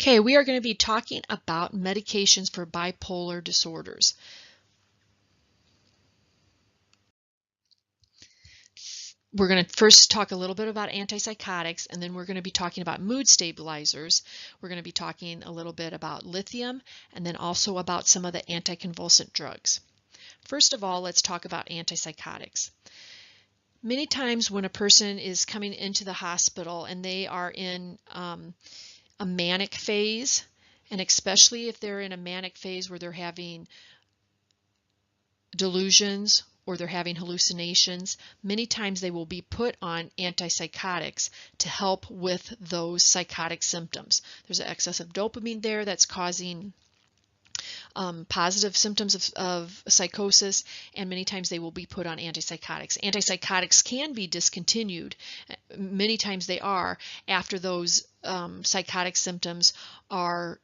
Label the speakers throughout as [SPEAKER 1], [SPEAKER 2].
[SPEAKER 1] Okay, we are going to be talking about medications for bipolar disorders. We're going to first talk a little bit about antipsychotics, and then we're going to be talking about mood stabilizers. We're going to be talking a little bit about lithium, and then also about some of the anticonvulsant drugs. First of all, let's talk about antipsychotics. Many times when a person is coming into the hospital and they are in a manic phase, and especially if they're in a manic phase where they're having delusions or they're having hallucinations, many times they will be put on antipsychotics to help with those psychotic symptoms. There's an excess of dopamine there that's causing positive symptoms of psychosis, and many times they will be put on antipsychotics. Antipsychotics can be discontinued, many times they are, after those psychotic symptoms are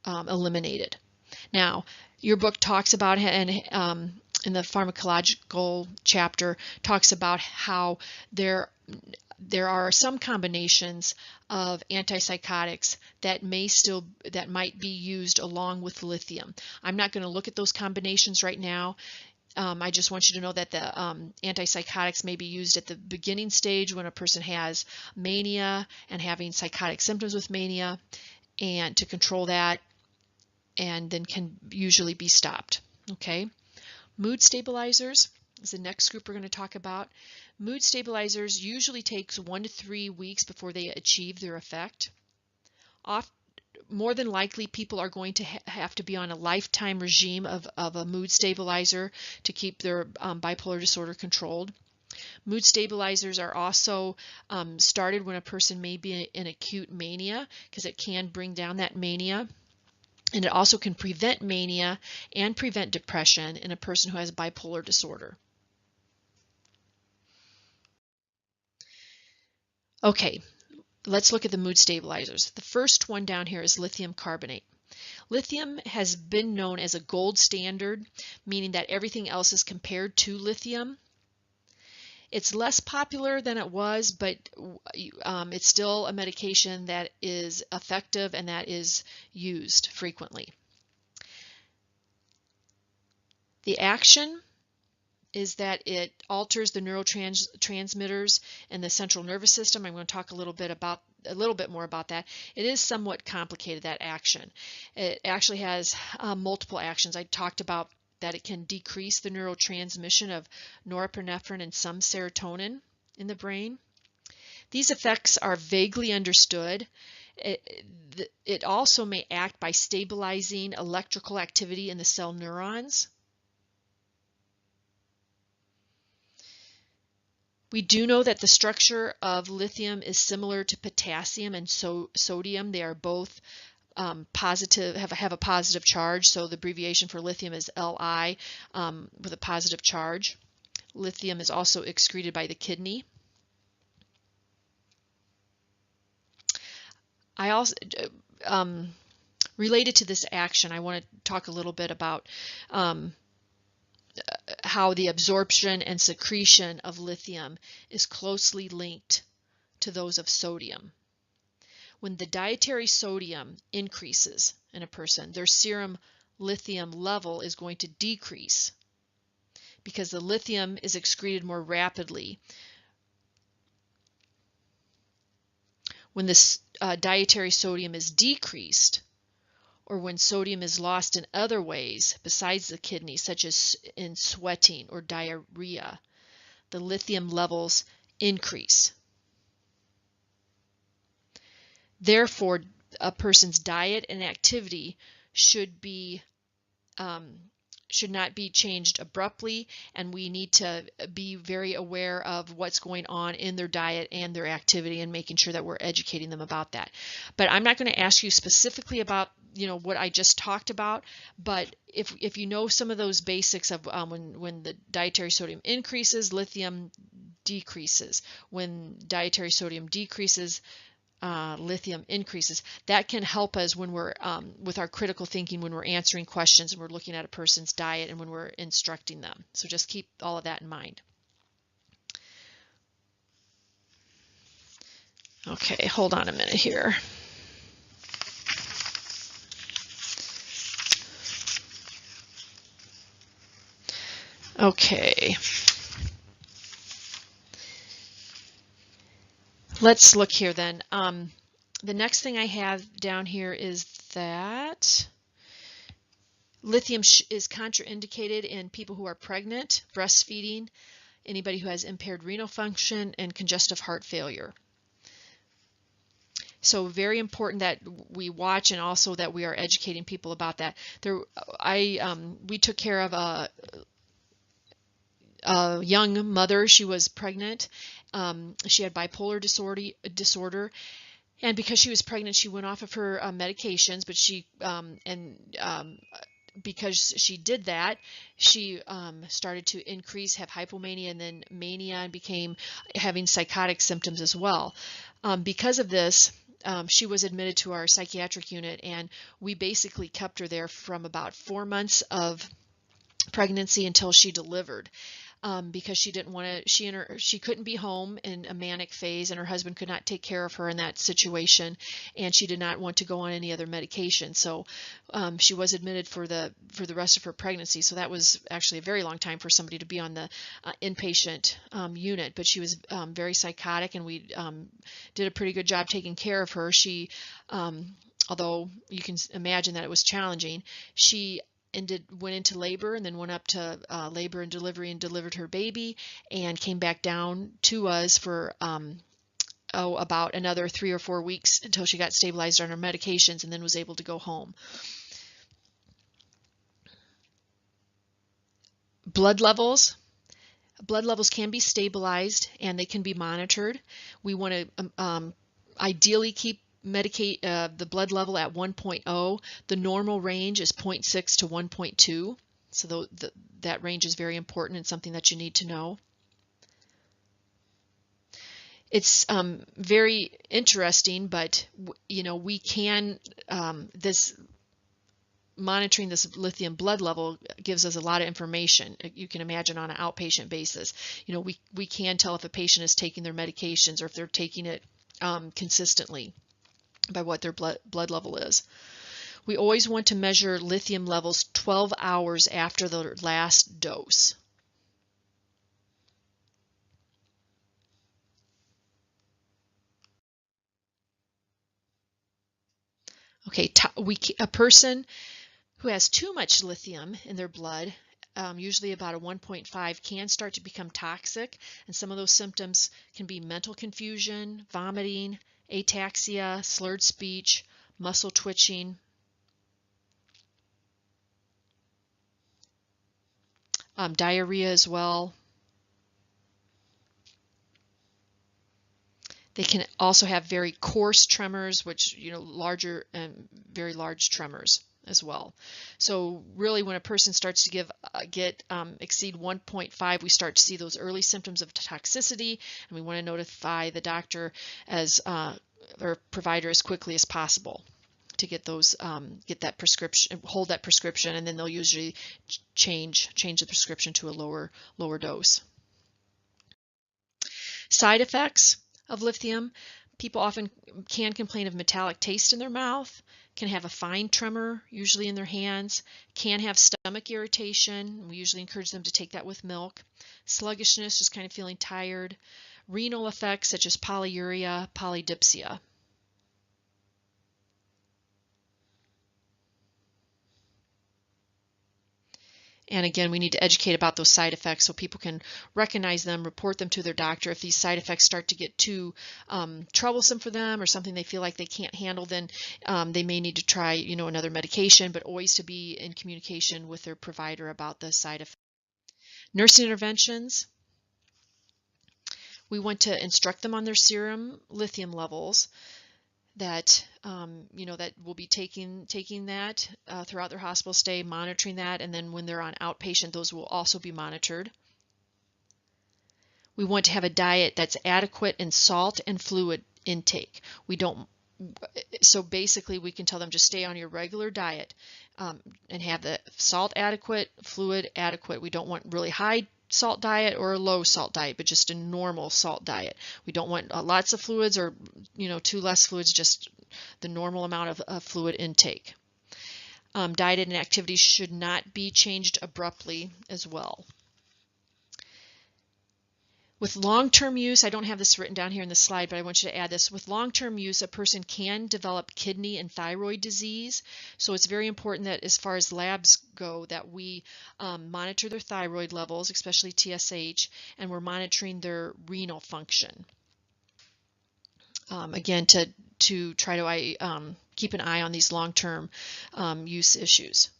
[SPEAKER 1] eliminated. Now, your book talks about, and in the pharmacological chapter, talks about how there are some combinations of antipsychotics that might be used along with lithium. I'm not going to look at those combinations right now. I just want you to know that the antipsychotics may be used at the beginning stage when a person has mania and having psychotic symptoms with mania, and to control that, and then can usually be stopped. Okay. Mood stabilizers is the next group we're going to talk about. Mood stabilizers usually takes 1 to 3 weeks before they achieve their effect. More than likely, people are going to have to be on a lifetime regime of a mood stabilizer to keep their bipolar disorder controlled. Mood stabilizers are also started when a person may be in acute mania, because it can bring down that mania. And it also can prevent mania and prevent depression in a person who has bipolar disorder. Okay, let's look at the mood stabilizers. The first one down here is lithium carbonate. Lithium has been known as a gold standard, meaning that everything else is compared to lithium. It's less popular than it was, but it's still a medication that is effective and that is used frequently. The action is that it alters the neurotransmitters in the central nervous system. I'm going to talk a little bit more about that. It is somewhat complicated, that action. It actually has multiple actions. I talked about that it can decrease the neurotransmission of norepinephrine and some serotonin in the brain. These effects are vaguely understood. It also may act by stabilizing electrical activity in the cell neurons. We do know that the structure of lithium is similar to potassium and sodium. They are both positive, have a positive charge, so the abbreviation for lithium is Li, with a positive charge. Lithium is also excreted by the kidney. I also, related to this action, I want to talk a little bit about how the absorption and secretion of lithium is closely linked to those of sodium. When the dietary sodium increases in a person, their serum lithium level is going to decrease because the lithium is excreted more rapidly. When this dietary sodium is decreased, or when sodium is lost in other ways besides the kidney, such as in sweating or diarrhea, the lithium levels increase. Therefore, a person's diet and activity should not be changed abruptly, and we need to be very aware of what's going on in their diet and their activity, and making sure that we're educating them about that. But I'm not going to ask you specifically about what I just talked about, but if you know some of those basics of when the dietary sodium increases, lithium decreases. When dietary sodium decreases, lithium increases. That can help us when we're with our critical thinking, when we're answering questions and we're looking at a person's diet and when we're instructing them. So just keep all of that in mind. Okay, hold on a minute here. Okay. Let's look here then. The next thing I have down here is that lithium is contraindicated in people who are pregnant, breastfeeding, anybody who has impaired renal function, and congestive heart failure. So very important that we watch, and also that we are educating people about that. We took care of a young mother. She was pregnant. She had bipolar disorder, and because she was pregnant, she went off of her medications. But because she did that, she started to have hypomania and then mania, and became having psychotic symptoms as well. Because of this, she was admitted to our psychiatric unit, and we basically kept her there from about 4 months of pregnancy until she delivered. Because she didn't want to, she couldn't be home in a manic phase, and her husband could not take care of her in that situation, and she did not want to go on any other medication. So she was admitted for the rest of her pregnancy. So that was actually a very long time for somebody to be on the inpatient unit. But she was very psychotic, and we did a pretty good job taking care of her. She, although you can imagine that it was challenging, she went into labor, and then went up to labor and delivery, and delivered her baby, and came back down to us for about another 3 or 4 weeks until she got stabilized on her medications, and then was able to go home. Blood levels can be stabilized, and they can be monitored. We want to ideally keep the blood level at 1.0. The normal range is 0.6 to 1.2. So that range is very important, and something that you need to know. It's very interesting, but we can monitoring this lithium blood level gives us a lot of information. You can imagine on an outpatient basis. We can tell if a patient is taking their medications, or if they're taking it consistently, by what their blood level is. We always want to measure lithium levels 12 hours after the last dose. Okay, a person who has too much lithium in their blood, usually about a 1.5, can start to become toxic, and some of those symptoms can be mental confusion, vomiting, ataxia, slurred speech, muscle twitching, diarrhea as well. They can also have very coarse tremors, which, larger and very large tremors as well. So really, when a person starts to exceed 1.5, we start to see those early symptoms of toxicity, and we want to notify the doctor or provider as quickly as possible to get that prescription, hold that prescription, and then they'll usually change the prescription to a lower dose. Side effects of lithium: people often can complain of metallic taste in their mouth, can have a fine tremor, usually in their hands, can have stomach irritation. We usually encourage them to take that with milk. Sluggishness, just kind of feeling tired. Renal effects such as polyuria, polydipsia. And again, we need to educate about those side effects so people can recognize them, report them to their doctor. If these side effects start to get too troublesome for them, or something they feel like they can't handle, then they may need to try, another medication, but always to be in communication with their provider about the side effects. Nursing interventions: we want to instruct them on their serum lithium levels, that that will be taking that throughout their hospital stay, monitoring that, and then when they're on outpatient, those will also be monitored. We want to have a diet that's adequate in salt and fluid intake. So basically, we can tell them just stay on your regular diet, and have the salt adequate, fluid adequate. We don't want really high salt diet or a low salt diet, but just a normal salt diet. We don't want lots of fluids, or too less fluids, just the normal amount of fluid intake. Diet and activities should not be changed abruptly as well. With long-term use, I don't have this written down here in the slide, but I want you to add this. With long-term use, a person can develop kidney and thyroid disease. So it's very important that as far as labs go, that we monitor their thyroid levels, especially TSH, and we're monitoring their renal function. Again, to try to keep an eye on these long-term use issues.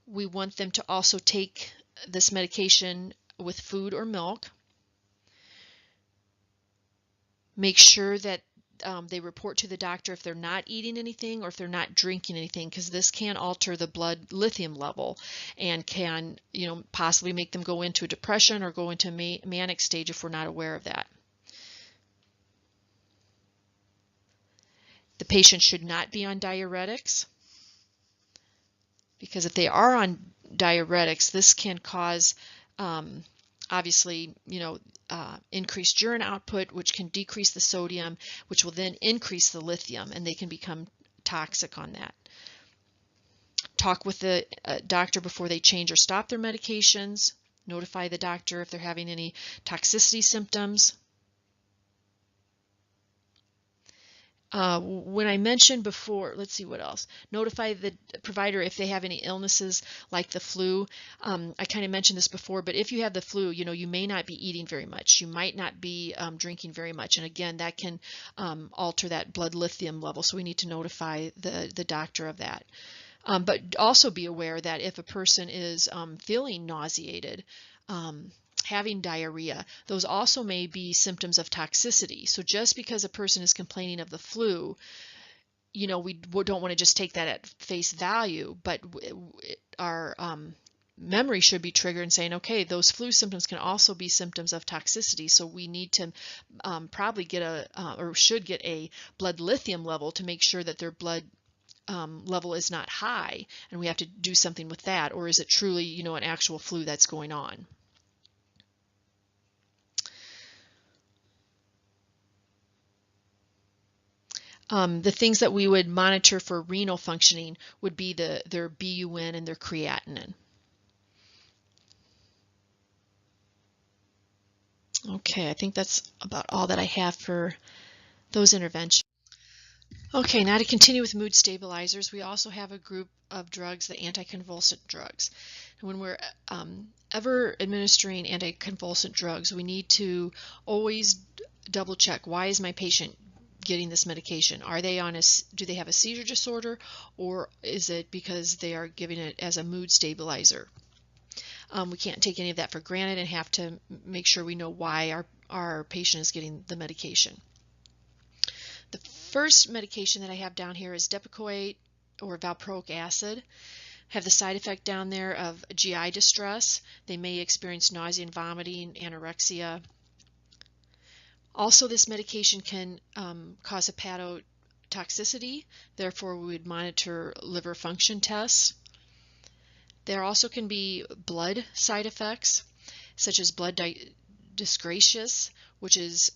[SPEAKER 1] We want them to also take this medication with food or milk. Make sure that they report to the doctor if they're not eating anything or if they're not drinking anything, because this can alter the blood lithium level and can, possibly make them go into a depression or go into a manic stage if we're not aware of that. The patient should not be on diuretics, because if they are on diuretics, this can cause obviously, increased urine output, which can decrease the sodium, which will then increase the lithium, and they can become toxic on that. Talk with the doctor before they change or stop their medications. Notify the doctor if they're having any toxicity symptoms. When I mentioned before, let's see what else. Notify the provider if they have any illnesses like the flu. I kind of mentioned this before, but if you have the flu, you may not be eating very much. You might not be drinking very much. And again, that can alter that blood lithium level. So we need to notify the doctor of that. But also be aware that if a person is feeling nauseated, having diarrhea, those also may be symptoms of toxicity. So just because a person is complaining of the flu, we don't want to just take that at face value, but our memory should be triggered and saying, okay, those flu symptoms can also be symptoms of toxicity. So we need to probably get should get a blood lithium level to make sure that their blood level is not high, and we have to do something with that. Or is it truly, an actual flu that's going on? The things that we would monitor for renal functioning would be their BUN and their creatinine. Okay, I think that's about all that I have for those interventions. Okay, now to continue with mood stabilizers, we also have a group of drugs, the anticonvulsant drugs. And when we're ever administering anticonvulsant drugs, we need to always double check, why is my patient getting this medication? Are they do they have a seizure disorder, or is it because they are giving it as a mood stabilizer? We can't take any of that for granted and have to make sure we know why our patient is getting the medication. The first medication that I have down here is Depakote or valproic acid. Have the side effect down there of GI distress. They may experience nausea and vomiting, anorexia. Also, this medication can cause hepatotoxicity. Therefore, we would monitor liver function tests. There also can be blood side effects, such as blood dyscrasia, which is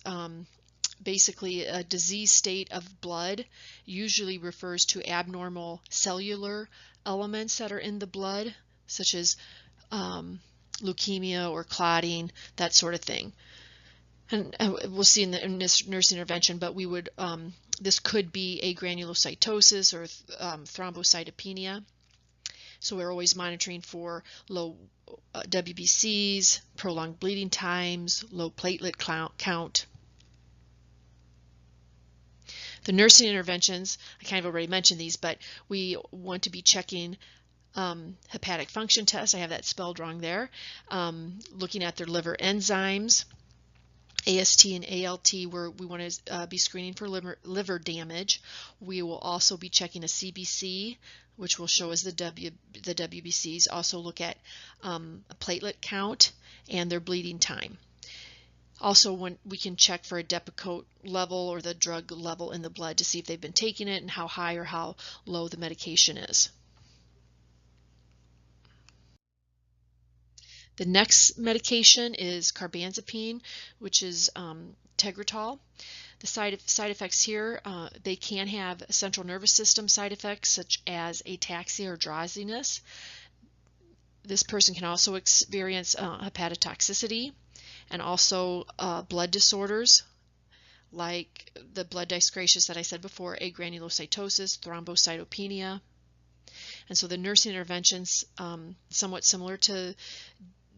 [SPEAKER 1] basically a disease state of blood. Usually refers to abnormal cellular elements that are in the blood, such as leukemia or clotting, that sort of thing. And we'll see in this nurse intervention, but we would this could be agranulocytosis or thrombocytopenia. So we're always monitoring for low WBCs, prolonged bleeding times, low platelet count. The nursing interventions, I kind of already mentioned these, but we want to be checking hepatic function tests. I have that spelled wrong there. Looking at their liver enzymes, AST and ALT, where we want to be screening for liver damage. We will also be checking a CBC, which will show us the WBCs. Also look at a platelet count and their bleeding time. Also, when we can check for a Depakote level or the drug level in the blood to see if they've been taking it and how high or how low the medication is. The next medication is carbamazepine, which is Tegretol. The side effects here, they can have central nervous system side effects such as ataxia or drowsiness. This person can also experience hepatotoxicity, and also blood disorders like the blood dyscrasias that I said before, agranulocytosis, thrombocytopenia. And so the nursing interventions, somewhat similar to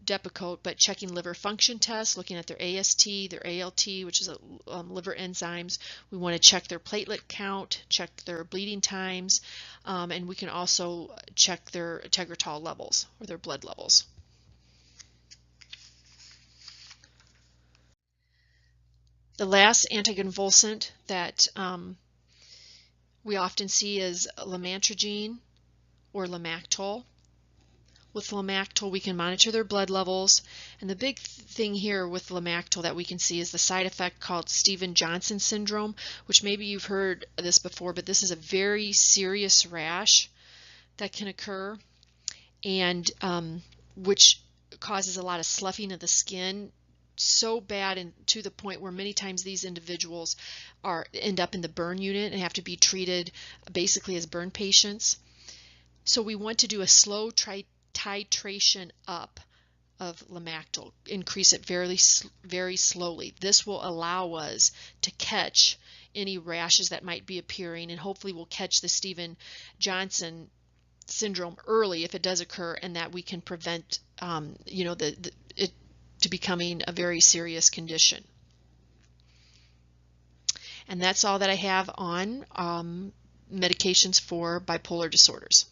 [SPEAKER 1] Depakote, but checking liver function tests, looking at their AST, their ALT, which is liver enzymes. We want to check their platelet count, check their bleeding times, and we can also check their tegretol levels or their blood levels. The last anticonvulsant that we often see is lamotrigine or Lamictal. With Lamictal, we can monitor their blood levels, and the big thing here with Lamictal that we can see is the side effect called Stevens-Johnson syndrome, which maybe you've heard this before, but this is a very serious rash that can occur, and which causes a lot of sloughing of the skin, so bad and to the point where many times these individuals end up in the burn unit and have to be treated basically as burn patients. So we want to do a slow titration up of Lamictal, increase it very slowly. This will allow us to catch any rashes that might be appearing, and hopefully we'll catch the Stevens-Johnson syndrome early if it does occur, and that we can prevent it to becoming a very serious condition. And that's all that I have on medications for bipolar disorders.